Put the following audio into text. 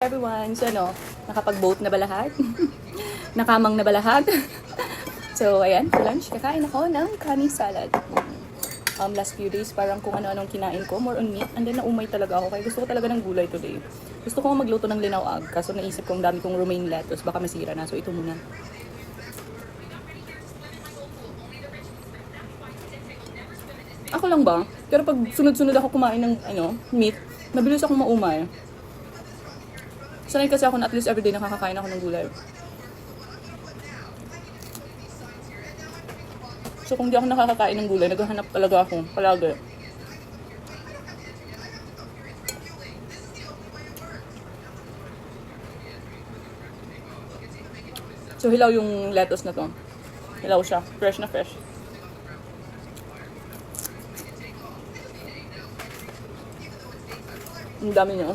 everyone. So ano, nakapag-vote na ba lahat? Nakamang na ba lahat? So ayan, for lunch, kakain ako ng kanin salad. Last few days, parang kung ano-anong kinain ko, more on meat. And then naumay talaga ako, kaya gusto ko talaga ng gulay today. Gusto ko magluto ng linaw-ag, kaso naisip ko ang dami kong romaine lettuce, baka masira na. So ito muna. Ako lang ba? Pero pag sunod-sunod ako kumain ng meat, mabilis akong maumay. Sanay kasi ako na at least everyday nakakakain ako ng gulay. So kung di ako nakakakain ng gulay, naghahanap talaga ako palagi. So hilaw yung lettuce na to. Hilaw siya. Fresh na fresh. Ang dami niya.